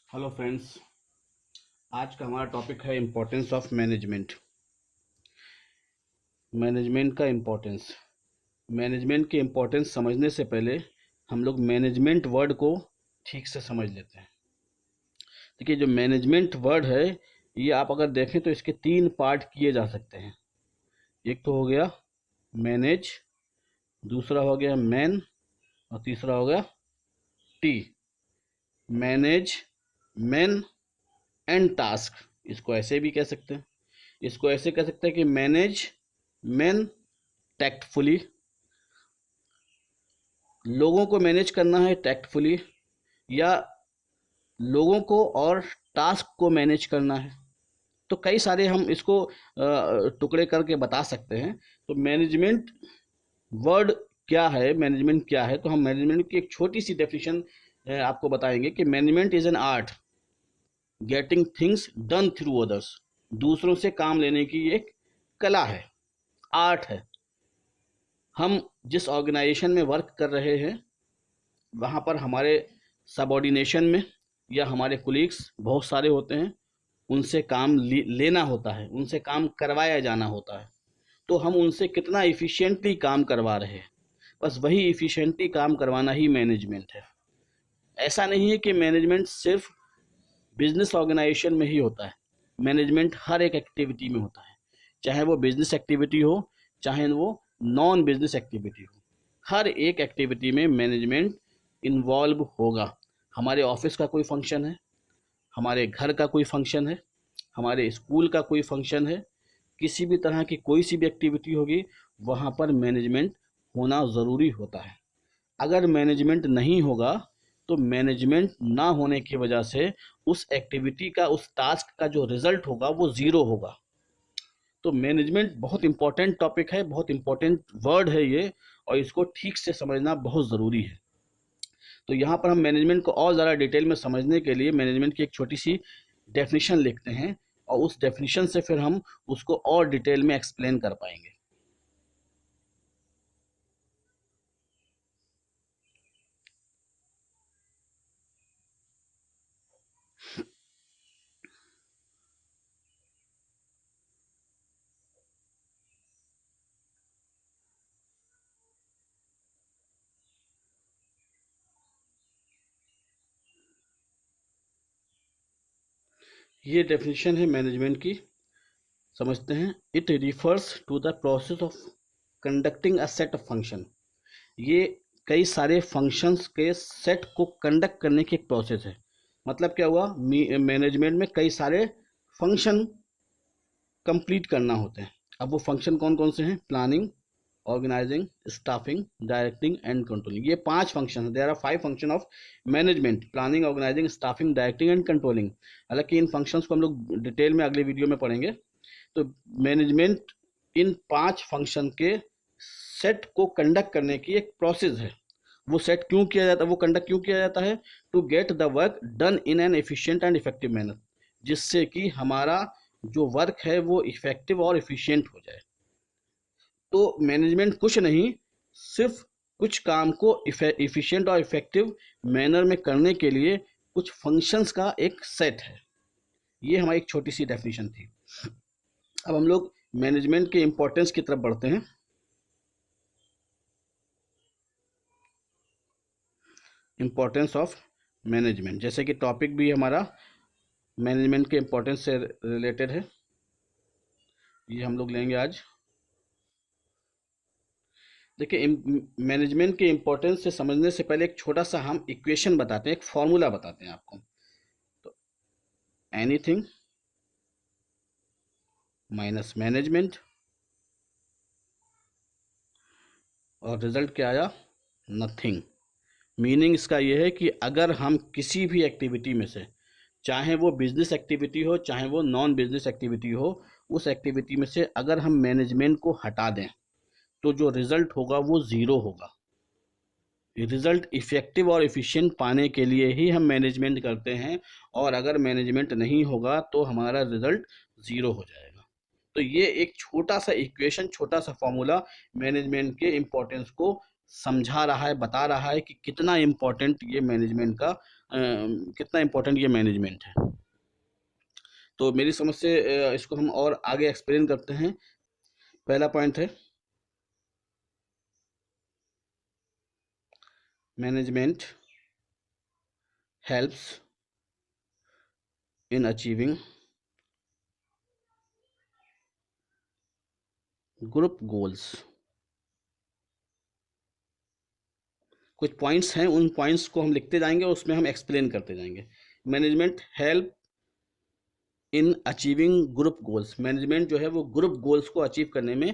Hello friends. आज का हमारा टॉपिक है इम्पोर्टेंस ऑफ मैनेजमेंट। मैनेजमेंट का इम्पोर्टेंस। मैनेजमेंट की इम्पोर्टेंस समझने से पहले हम लोग मैनेजमेंट वर्ड को ठीक से समझ लेते हैं। देखिए, जो मैनेजमेंट वर्ड है ये आप अगर देखें तो इसके तीन पार्ट किए जा सकते हैं। एक तो हो गया मैनेज, दूसरा हो गया मैन और तीसरा हो गया T. Manage, man and task. इसको ऐसे भी कह सकते हैं। इसको ऐसे कह सकते हैं कि मैनेज मैन टैक्टफुली। लोगों को मैनेज करना है टैक्टफुली, या लोगों को और टास्क को मैनेज करना है। तो कई सारे हम इसको टुकड़े करके बता सकते हैं। तो मैनेजमेंट वर्ड क्या है, मैनेजमेंट क्या है, तो हम मैनेजमेंट की एक छोटी सी डेफिनेशन आपको बताएंगे कि management is an art getting things done through others. दूसरों से काम लेने की एक कला है, आर्ट है। हम जिस ऑर्गेनाइजेशन में वर्क कर रहे हैं वहाँ पर हमारे सबऑर्डिनेशन में या हमारे कोलीग्स बहुत सारे होते हैं। उनसे काम लेना होता है, उनसे काम करवाया जाना होता है। तो हम उनसे कितना इफ़िशिएंटली काम करवा रहे हैं, बस वही इफ़िशिएंटली काम करवाना ही मैनेजमेंट है। ऐसा नहीं है कि मैनेजमेंट सिर्फ बिजनेस ऑर्गेनाइजेशन में ही होता है। मैनेजमेंट हर एक एक्टिविटी में होता है, चाहे वो बिजनेस एक्टिविटी हो चाहे वो नॉन बिजनेस एक्टिविटी हो। हर एक एक्टिविटी में मैनेजमेंट इन्वॉल्व होगा। हमारे ऑफिस का कोई फंक्शन है, हमारे घर का कोई फंक्शन है, हमारे स्कूल का कोई फंक्शन है, किसी भी तरह की कोई सी भी एक्टिविटी होगी, वहाँ पर मैनेजमेंट होना ज़रूरी होता है। अगर मैनेजमेंट नहीं होगा तो मैनेजमेंट ना होने की वजह से उस एक्टिविटी का, उस टास्क का जो रिजल्ट होगा वो ज़ीरो होगा। तो मैनेजमेंट बहुत इंपॉर्टेंट टॉपिक है, बहुत इंपॉर्टेंट वर्ड है ये, और इसको ठीक से समझना बहुत ज़रूरी है। तो यहाँ पर हम मैनेजमेंट को और ज़्यादा डिटेल में समझने के लिए मैनेजमेंट की एक छोटी सी डेफिनेशन लिखते हैं, और उस डेफिनेशन से फिर हम उसको और डिटेल में एक्सप्लेन कर पाएंगे। ये डेफिनेशन है मैनेजमेंट की, समझते हैं। It refers to the process of conducting a set of function. ये कई सारे फंक्शंस के सेट को कंडक्ट करने की एक प्रोसेस है। मतलब क्या हुआ, मैनेजमेंट में कई सारे फंक्शन कंप्लीट करना होते हैं। अब वो फंक्शन कौन कौन से हैं? Planning, organising, staffing, directing and controlling. ये 5 फंक्शन है। There are 5 function of management: planning, organising, staffing, directing and controlling. हालांकि इन फंक्शंस को हम लोग डिटेल में अगले वीडियो में पढ़ेंगे। तो मैनेजमेंट इन 5 फंक्शन के सेट को कंडक्ट करने की एक प्रोसेस है। वो सेट क्यों किया जाता है, वो कंडक्ट क्यों किया जाता है? To get the work done in an efficient and effective manner, जिससे कि हमारा जो वर्क है वो इफेक्टिव और इफिशिएंट हो जाए। तो मैनेजमेंट कुछ नहीं, सिर्फ कुछ काम को इफिशिएंट और इफेक्टिव मैनर में करने के लिए कुछ फंक्शंस का एक सेट है। ये हमारी एक छोटी सी डेफिनेशन थी। अब हम लोग मैनेजमेंट के इंपॉर्टेंस की तरफ बढ़ते हैं। इंपॉर्टेंस ऑफ मैनेजमेंट, जैसे कि टॉपिक भी हमारा मैनेजमेंट के इंपॉर्टेंस से रिलेटेड है, ये हम लोग लेंगे आज। देखिए, मैनेजमेंट के इंपॉर्टेंस से समझने से पहले एक छोटा सा हम इक्वेशन बताते हैं, एक फॉर्मूला बताते हैं आपको। तो एनीथिंग माइनस मैनेजमेंट, और रिजल्ट क्या आया? नथिंग। मीनिंग इसका ये है कि अगर हम किसी भी एक्टिविटी में से, चाहे वो बिजनेस एक्टिविटी हो चाहे वो नॉन बिजनेस एक्टिविटी हो, उस एक्टिविटी में से अगर हम मैनेजमेंट को हटा दें तो जो रिजल्ट होगा वो ज़ीरो होगा। रिजल्ट इफेक्टिव और एफिशिएंट पाने के लिए ही हम मैनेजमेंट करते हैं, और अगर मैनेजमेंट नहीं होगा तो हमारा रिजल्ट ज़ीरो हो जाएगा। तो ये एक छोटा सा इक्वेशन, छोटा सा फॉर्मूला मैनेजमेंट के इम्पोर्टेंस को समझा रहा है, बता रहा है कि कितना इम्पोर्टेंट ये मैनेजमेंट का कितना इम्पोर्टेंट ये मैनेजमेंट है। तो मेरी समझ से इसको हम और आगे एक्सप्लेन करते हैं। पहला पॉइंट है management helps in achieving group goals. कुछ पॉइंट्स हैं, उन पॉइंट्स को हम लिखते जाएंगे, उसमें हम एक्सप्लेन करते जाएंगे। Management help in achieving group goals. Management जो है वो ग्रुप गोल्स को अचीव करने में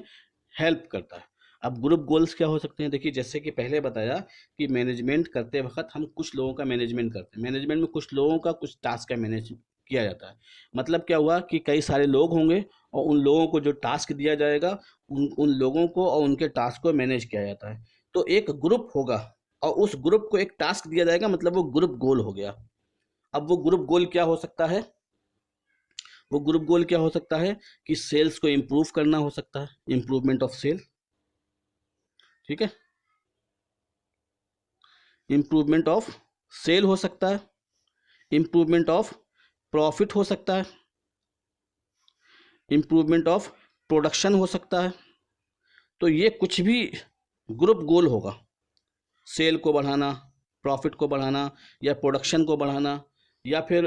हेल्प करता है। अब ग्रुप गोल्स क्या हो सकते हैं? देखिए, जैसे कि पहले बताया कि मैनेजमेंट करते वक्त हम कुछ लोगों का मैनेजमेंट करते हैं। मैनेजमेंट में कुछ लोगों का कुछ टास्क का मैनेज किया जाता है। मतलब क्या हुआ कि कई सारे लोग होंगे और उन लोगों को जो टास्क दिया जाएगा, उन लोगों को और उनके टास्क को मैनेज किया जाता है। तो एक ग्रुप होगा और उस ग्रुप को एक टास्क दिया जाएगा, मतलब वो ग्रुप गोल हो गया। अब वो ग्रुप गोल क्या हो सकता है? वो ग्रुप गोल क्या हो सकता है कि सेल्स को इम्प्रूव करना हो सकता है, इम्प्रूवमेंट ऑफ सेल। ठीक है, इम्प्रूवमेंट ऑफ सेल हो सकता है, इम्प्रूवमेंट ऑफ प्रॉफिट हो सकता है, इम्प्रूवमेंट ऑफ प्रोडक्शन हो सकता है। तो ये कुछ भी ग्रुप गोल होगा, सेल को बढ़ाना, प्रॉफिट को बढ़ाना, या प्रोडक्शन को बढ़ाना, या फिर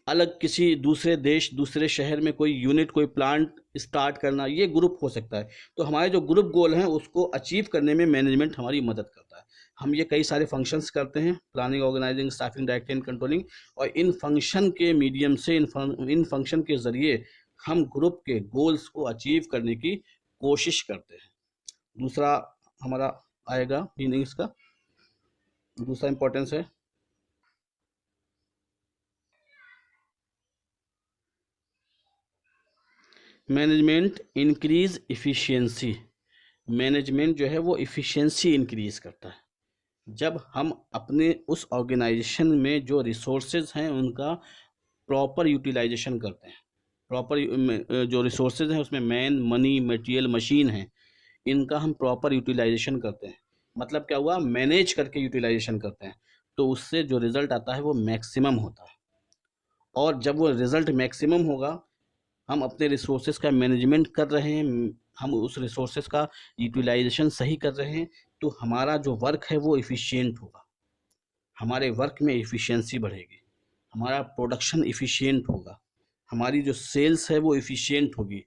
अलग किसी दूसरे देश, दूसरे शहर में कोई यूनिट, कोई प्लांट स्टार्ट करना, ये ग्रुप हो सकता है। तो हमारे जो ग्रुप गोल हैं उसको अचीव करने में मैनेजमेंट हमारी मदद करता है। हम ये कई सारे फंक्शंस करते हैं, planning, organising, staffing, directing, controlling, और इन फंक्शन के मीडियम से, इन फंक्शन के ज़रिए हम ग्रुप के गोल्स को अचीव करने की कोशिश करते हैं। दूसरा हमारा आएगा मीनिंग्स का, दूसरा इंपॉर्टेंस है मैनेजमेंट इंक्रीज इफ़िशियंसी। मैनेजमेंट जो है वो इफ़िशियंसी इंक्रीज करता है। जब हम अपने उस ऑर्गेनाइजेशन में जो रिसोर्सेज हैं उनका प्रॉपर यूटिलाइजेशन करते हैं। प्रॉपर जो रिसोर्सेज हैं उसमें मैन, मनी, मटेरियल, मशीन है, इनका हम प्रॉपर यूटिलाइजेशन करते हैं। मतलब क्या हुआ? मैनेज करके यूटिलाइजेशन करते हैं, तो उससे जो रिज़ल्ट आता है वो मैक्सिमम होता है। और जब वो रिज़ल्ट मैक्सिमम होगा, हम अपने रिसोर्सेज का मैनेजमेंट कर रहे हैं, हम उस रिसोर्सेज का यूटिलाइजेशन सही कर रहे हैं, तो हमारा जो वर्क है वो इफ़िशियंट होगा, हमारे वर्क में इफ़िशियंसी बढ़ेगी, हमारा प्रोडक्शन इफ़िशियंट होगा, हमारी जो सेल्स है वो इफ़िशियंट होगी,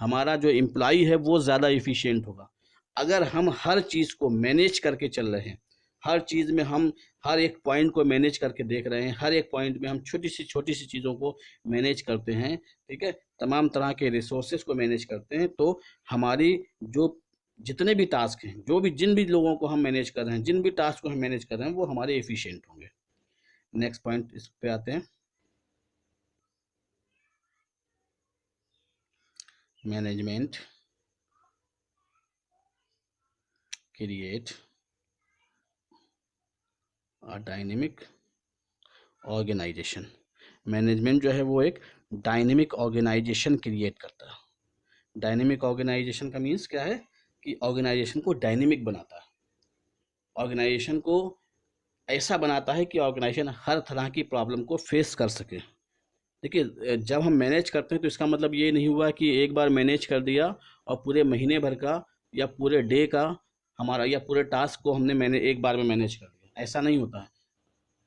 हमारा जो एम्प्लॉई है वो ज़्यादा इफ़िशियंट होगा। अगर हम हर चीज़ को मैनेज करके चल रहे हैं, हर चीज़ में हम हर एक पॉइंट को मैनेज करके देख रहे हैं, हर एक पॉइंट में हम छोटी सी चीज़ों को मैनेज करते हैं, ठीक है, तमाम तरह के रिसोर्सेज को मैनेज करते हैं, तो हमारी जो जितने भी टास्क हैं, जो भी जिन भी लोगों को हम मैनेज कर रहे हैं, जिन भी टास्क को हम मैनेज कर रहे हैं, वो हमारे एफिशिएंट होंगे। नेक्स्ट पॉइंट इस पे आते हैं, management create a dynamic organisation. Management जो है वो एक डायनेमिक ऑर्गेनाइजेशन क्रिएट करता है। डायनेमिक ऑर्गेनाइजेशन का मीन्स क्या है कि ऑर्गेनाइजेशन को डायनेमिक बनाता है, ऑर्गेनाइजेशन को ऐसा बनाता है कि ऑर्गेनाइजेशन हर तरह की प्रॉब्लम को फेस कर सके। देखिए, जब हम मैनेज करते हैं तो इसका मतलब ये नहीं हुआ कि एक बार मैनेज कर दिया और पूरे महीने भर का या पूरे डे का हमारा या पूरे टास्क को हमने एक बार में मैनेज कर दिया, ऐसा नहीं होता है।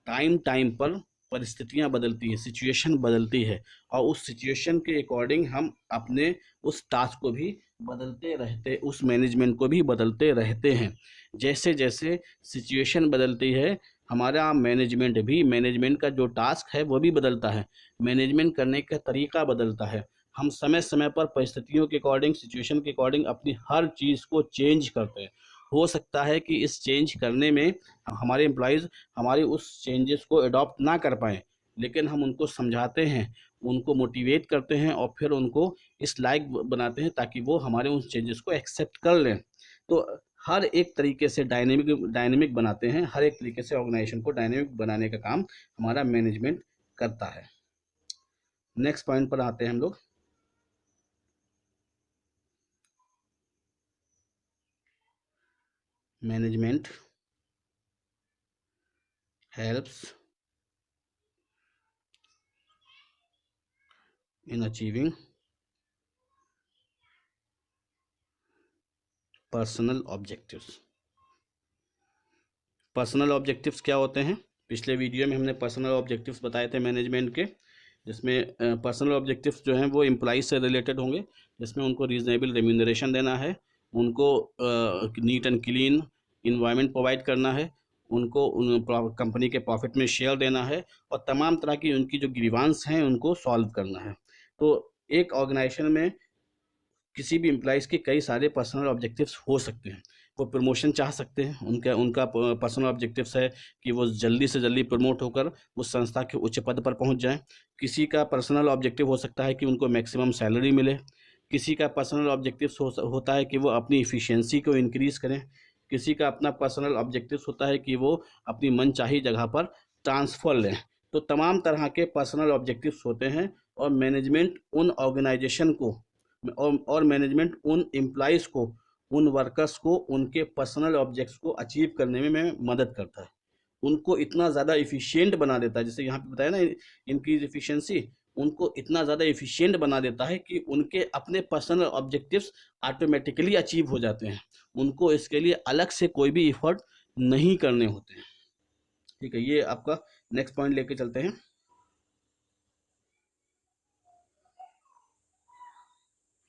टाइम टाइम पर परिस्थितियां बदलती हैं, सिचुएशन बदलती है, और उस सिचुएशन के अकॉर्डिंग हम अपने उस टास्क को भी बदलते रहते, उस मैनेजमेंट को भी बदलते रहते हैं। जैसे जैसे सिचुएशन बदलती है, हमारा मैनेजमेंट का जो टास्क है वो भी बदलता है, मैनेजमेंट करने का तरीका बदलता है। हम समय समय पर परिस्थितियों के अकॉर्डिंग, सिचुएशन के अकॉर्डिंग अपनी हर चीज़ को चेंज करते हैं। हो सकता है कि इस चेंज करने में हमारे एम्प्लॉयज़ हमारी उस चेंजेस को अडॉप्ट ना कर पाएँ, लेकिन हम उनको समझाते हैं, उनको मोटिवेट करते हैं और फिर उनको इस लायक बनाते हैं ताकि वो हमारे उन चेंजेस को एक्सेप्ट कर लें। तो हर एक तरीके से डायनेमिक बनाते हैं, हर एक तरीके से ऑर्गेनाइजेशन को डायनेमिक बनाने का काम हमारा मैनेजमेंट करता है। नेक्स्ट पॉइंट पर आते हैं हम लोग, management helps in achieving personal objectives. Personal objectives क्या होते हैं? पिछले वीडियो में हमने पर्सनल ऑब्जेक्टिव्स बताए थे मैनेजमेंट के, जिसमें पर्सनल ऑब्जेक्टिव्स जो हैं वो एम्प्लॉइज से रिलेटेड होंगे, जिसमें उनको रीजनेबल रेम्यूनरेशन देना है, उनको neat and clean environment provide करना है, उनको कंपनी के प्रॉफिट में शेयर देना है, और तमाम तरह की उनकी जो ग्रीवांस हैं उनको सॉल्व करना है। तो एक ऑर्गेनाइजेशन में किसी भी एम्प्लॉइज़ के कई सारे पर्सनल ऑब्जेक्टिव्स हो सकते हैं। वो प्रमोशन चाह सकते हैं, उनका उनका पर्सनल ऑब्जेक्टिव्स है कि वो जल्दी से जल्दी प्रमोट होकर उस संस्था के उच्च पद पर पहुंच जाएं। किसी का पर्सनल ऑब्जेक्टिव हो सकता है कि उनको मैक्सिमम सैलरी मिले। किसी का पर्सनल ऑब्जेक्टिव्स होता है कि वो अपनी इफ़िशियंसी को इंक्रीज़ करें। किसी का अपना पर्सनल ऑब्जेक्टिव्स होता है कि वो अपनी मनचाही जगह पर ट्रांसफ़र लें। तो तमाम तरह के पर्सनल ऑब्जेक्टिव्स होते हैं, और मैनेजमेंट उन ऑर्गेनाइजेशन को और मैनेजमेंट उन एम्प्लॉइज़ को, उन वर्कर्स को उनके पर्सनल ऑब्जेक्ट्स को अचीव करने में मदद करता है। उनको इतना ज़्यादा एफिशिएंट बना देता है, जैसे यहाँ पे बताया ना इनक्रीज एफिशिएंसी, उनको इतना ज़्यादा एफिशिएंट बना देता है कि उनके अपने पर्सनल ऑब्जेक्टिव्स ऑटोमेटिकली अचीव हो जाते हैं। उनको इसके लिए अलग से कोई भी एफर्ट नहीं करने होते हैं। ठीक है, ये आपका नेक्स्ट पॉइंट लेके चलते हैं।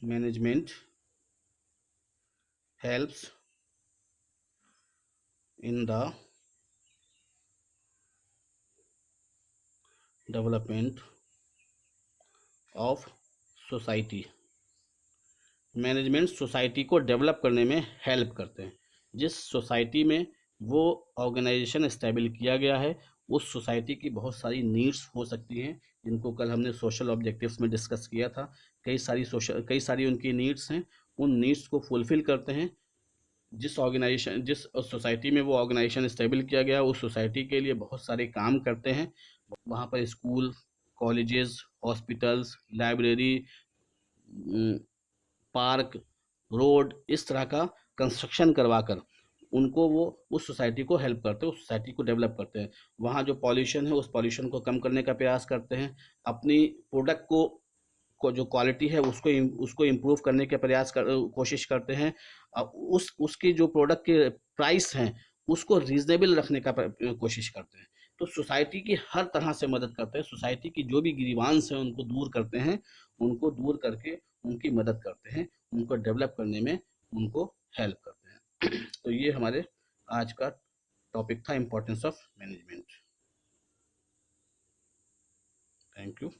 Management helps in the development of society. Management society को डेवलप करने में हेल्प करते हैं। जिस सोसाइटी में वो ऑर्गेनाइजेशन इस्टेब्लिश किया गया है, उस सोसाइटी की बहुत सारी नीड्स हो सकती हैं, जिनको कल हमने सोशल ऑब्जेक्टिव्स में डिस्कस किया था। कई सारी उनकी नीड्स हैं, उन नीड्स को फुलफ़िल करते हैं। जिस सोसाइटी में वो ऑर्गेनाइजेशन इस्टेब्लिश किया गया है, उस सोसाइटी के लिए बहुत सारे काम करते हैं। वहाँ पर school, colleges, hospitals, library, park, road, इस तरह का कंस्ट्रक्शन करवाकर उनको वो उस सोसाइटी को हेल्प करते हैं, उस सोसाइटी को डेवलप करते हैं। वहाँ जो पॉल्यूशन है, उस पॉल्यूशन को कम करने का प्रयास करते हैं। अपनी प्रोडक्ट को जो क्वालिटी है उसको इम्प्रूव करने के कोशिश करते हैं। उसकी जो प्रोडक्ट के प्राइस हैं उसको रीजनेबल रखने का कोशिश करते हैं। तो सोसाइटी की हर तरह से मदद करते हैं। सोसाइटी की जो भी ग्रीवांस हैं उनको दूर करते हैं, उनको दूर करके उनकी मदद करते हैं, उनको डेवलप करने में उनको हेल्प करते हैं। तो ये हमारे आज का टॉपिक था, importance of management. Thank you.